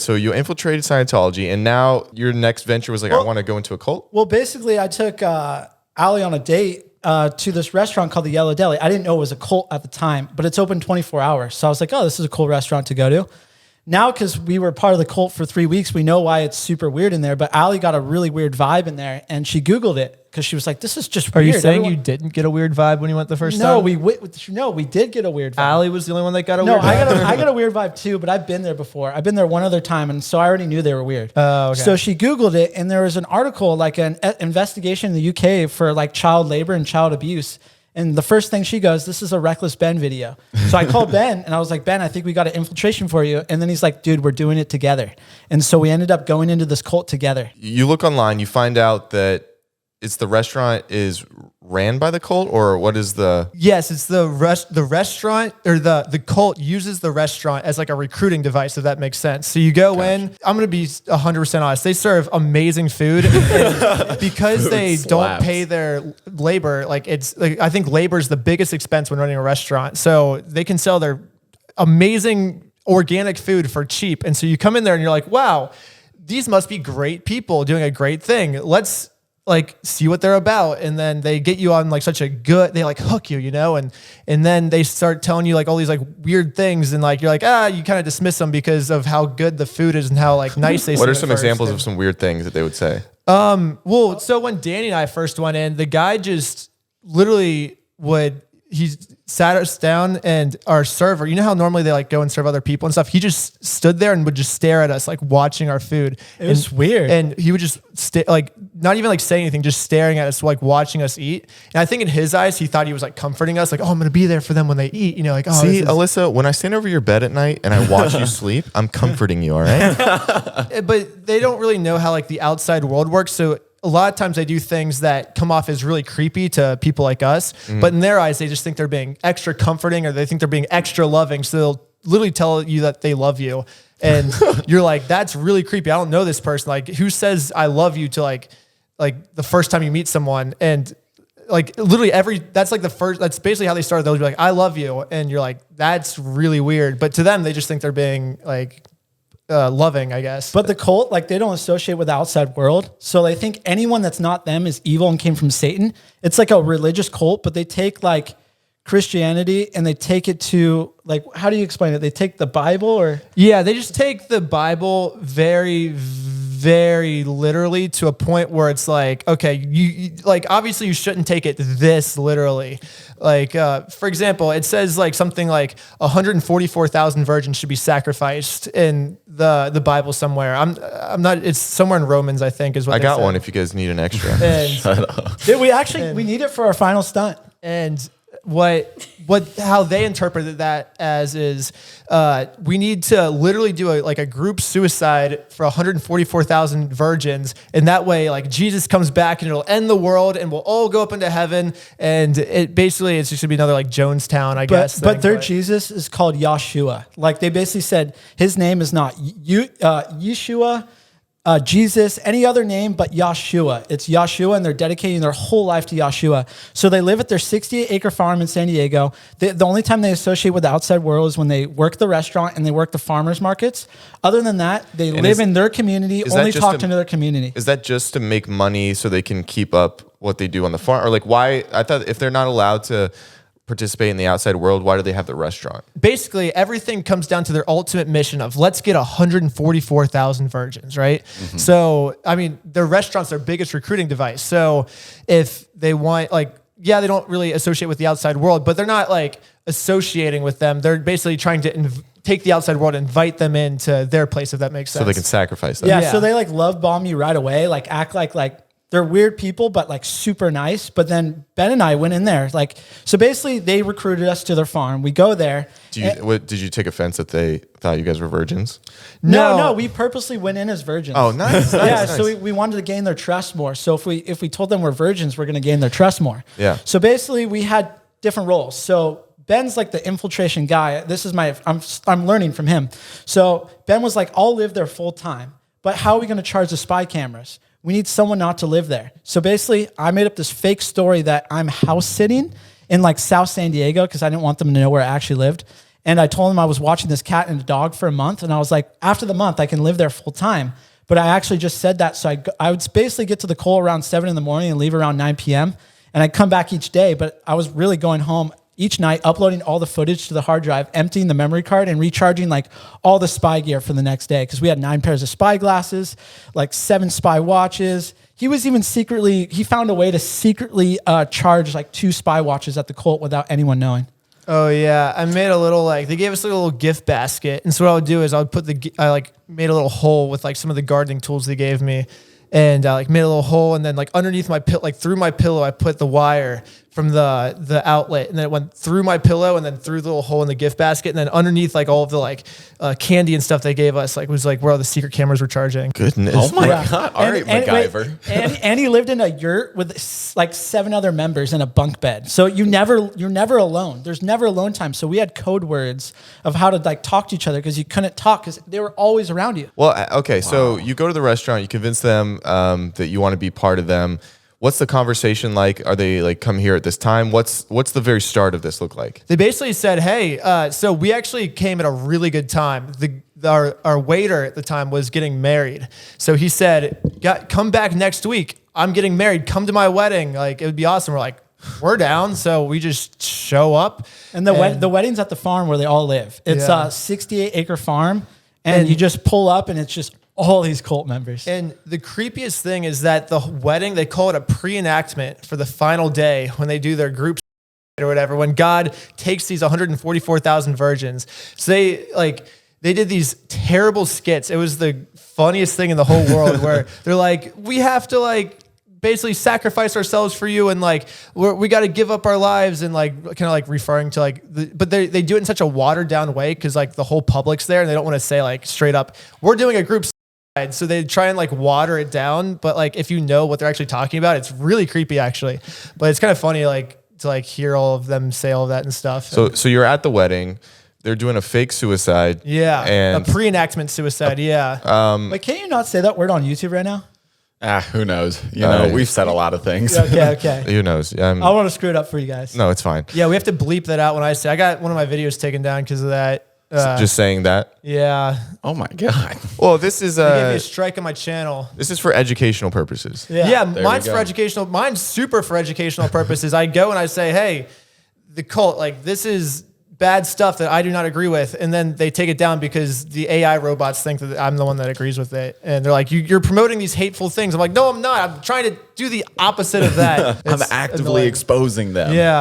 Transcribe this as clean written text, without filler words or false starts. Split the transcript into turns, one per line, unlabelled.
So you infiltrated Scientology, and now your next venture was like, I want to go into a cult?
Well, basically, I took Allie on a date to this restaurant called the Yellow Deli. I didn't know it was a cult at the time, but it's open 24 hours. So I was like, oh, this is a cool restaurant to go to. Now, because we were part of the cult for 3 weeks, we know why it's super weird in there. But Allie got a really weird vibe in there, and she Googled it because she was like, "This is just weird."
Are you saying you didn't get a weird vibe when you went the first
No,
time?
we did get a weird vibe.
Allie was the only one that got a
No,
weird vibe.
I got a weird vibe too, but I've been there before. I've been there one other time, and so I already knew they were weird.
Oh, okay.
So she Googled it, and there was an article, like an investigation in the UK for like child labor and child abuse. And the first thing she goes, "This is a Reckless Ben video." So I called Ben and I was like, "Ben, I think we got an infiltration for you." And then he's like, "Dude, we're doing it together." And so we ended up going into this cult together.
You look online, you find out that the restaurant is ran by the cult, or what is the...
Yes, it's the restaurant, or the cult uses the restaurant as like a recruiting device, if that makes sense. So you go in, I'm going to be 100% honest. They serve amazing food and because food they slaps. Don't pay their labor. Like I think labor is the biggest expense when running a restaurant. So they can sell their amazing organic food for cheap. And so you come in there and you're like, wow, these must be great people doing a great thing. Let's like see what they're about. And then they get you on like such a good, they like hook you, you know? And then they start telling you like all these like weird things. And like, you're like, you kind of dismiss them because of how good the food is and how like nice they seem.
What are some examples of some weird things that they would say?
Well, so when Danny and I first went in, the guy just literally he sat us down, and our server, you know how normally they like go and serve other people and stuff? He just stood there and would just stare at us, like watching our food.
It was weird.
And he would just like, not even like saying anything, just staring at us, like watching us eat. And I think in his eyes, he thought he was like comforting us. Like, oh, I'm going to be there for them when they eat, you know, like, oh,
see, Alyssa, when I stand over your bed at night and I watch you sleep, I'm comforting you. All right.
But they don't really know how like the outside world works. So a lot of times they do things that come off as really creepy to people like us, but in their eyes, they just think they're being extra comforting, or they think they're being extra loving. So they'll literally tell you that they love you. And you're like, that's really creepy. I don't know this person. Like, who says I love you to like the first time you meet someone? And like literally that's basically how they start. They'll be like, I love you. And you're like, that's really weird. But to them, they just think they're being like, loving, I guess.
But the cult, like, they don't associate with the outside world. So they think anyone that's not them is evil and came from Satan. It's like a religious cult, but they take like Christianity and they take it to like, how do you explain it? They take the Bible, or?
Yeah, they just take the Bible very, very literally, to a point where it's like, okay, you like, obviously you shouldn't take it this literally. Like, for example, it says like something like 144,000 virgins should be sacrificed in the Bible somewhere. I'm not, it's somewhere in Romans, I think, is what
I got one if you guys need an extra.
And
we need it for our final stunt.
And how they interpreted that as is, we need to literally do a group suicide for 144,000 virgins. And that way, like, Jesus comes back and it'll end the world and we'll all go up into heaven. And it's just gonna be another like Jonestown, I guess.
But their Jesus is called Yahshua. Like, they basically said his name is not Yeshua, Jesus, any other name but Yahshua. It's Yahshua, and they're dedicating their whole life to Yahshua. So they live at their 68-acre farm in San Diego. The only time they associate with the outside world is when they work the restaurant and they work the farmers markets. Other than that, they live in their community, only talk to their community.
Is that just to make money so they can keep up what they do on the farm? Or like, why? I thought if they're not allowed to participate in the outside world, why do they have the restaurant?
Basically, everything comes down to their ultimate mission of let's get 144,000 virgins, right? Mm-hmm. So, I mean, their restaurant's their biggest recruiting device. So if they want, like, yeah, they don't really associate with the outside world, but they're not like associating with them. They're basically trying to take the outside world and invite them into their place, if that makes sense.
So they can sacrifice them.
Yeah, so they like love bomb you right away, like act like they're weird people, but like super nice. But then Ben and I went in there. Like, so basically they recruited us to their farm. We go there.
Did you take offense that they thought you guys were virgins?
No, we purposely went in as virgins.
Oh, nice.
Nice. So we wanted to gain their trust more. So if we told them we're virgins, we're going to gain their trust more.
Yeah.
So basically we had different roles. So Ben's like the infiltration guy. This is I'm learning from him. So Ben was like, I'll live there full time, but how are we going to charge the spy cameras? We need someone not to live there. So basically, I made up this fake story that I'm house sitting in like South San Diego because I didn't want them to know where I actually lived. And I told him I was watching this cat and a dog for a month. And I was like, after the month, I can live there full time. But I actually just said that. So I would basically get to the cult around 7 in the morning and leave around 9 p.m. And I'd come back each day. But I was really going home each night, uploading all the footage to the hard drive, emptying the memory card, and recharging like all the spy gear for the next day. Because we had 9 pairs of spy glasses, like 7 spy watches. He was even he found a way to secretly charge like 2 spy watches at the cult without anyone knowing.
Oh yeah, I made a little they gave us a little gift basket, and so what I would do is I would made a little hole with like some of the gardening tools they gave me, and made a little hole, and then like underneath my through my pillow, I put the wire from the outlet, and then it went through my pillow and then through the little hole in the gift basket, and then underneath like all of the candy and stuff they gave us was like where all the secret cameras were charging.
Goodness.
Oh my God. All right, MacGyver.
And he lived in a yurt with like 7 other members in a bunk bed. So you're never alone. There's never alone time. So we had code words of how to like talk to each other because you couldn't talk because they were always around you.
Well, okay. So you go to the restaurant, you convince them that you want to be part of them. What's the conversation like? Are they like, come here at this time? What's the very start of this look like?
They basically said, hey, so we actually came at a really good time. Our waiter at the time was getting married. So he said, come back next week. I'm getting married. Come to my wedding. Like, it would be awesome. We're like, we're down. So we just show up.
And the wedding's at the farm where they all live. It's a 68-acre farm. And you just pull up and it's just all these cult members.
And the creepiest thing is that the wedding, they call it a pre-enactment for the final day when they do their group or whatever, when God takes these 144,000 virgins. So they did these terrible skits. It was the funniest thing in the whole world where they're like, we have to like basically sacrifice ourselves for you, and like we got to give up our lives, and like kind of like referring to like but they do it in such a watered down way because like the whole public's there and they don't want to say like straight up, we're doing a group. So they try and like water it down, but like if you know what they're actually talking about, it's really creepy actually. But it's kind of funny like to like hear all of them say all of that and stuff.
So you're at the wedding, they're doing a fake suicide.
Yeah,
and
a pre-enactment suicide. Yeah.
Wait, can't you not say that word on YouTube right now?
Who knows? You know, we've said a lot of things.
Okay.
Who knows?
I want to screw it up for you guys.
No, it's fine.
Yeah, we have to bleep that out when I say. I got one of my videos taken down because of that.
Just saying that.
Yeah.
Oh my God.
Well, this is
They gave me a strike on my channel.
this is for educational purposes.
Yeah,
There
mine's
we
for
go.
educational. Mine's super for educational purposes. I go and I say, hey, the cult, like this is bad stuff that I do not agree with. And then they take it down because the AI robots think that I'm the one that agrees with it. And they're like, you're promoting these hateful things. I'm like, no, I'm not. I'm trying to do the opposite of that.
I'm
It's
actively
annoying.
exposing them.
Yeah.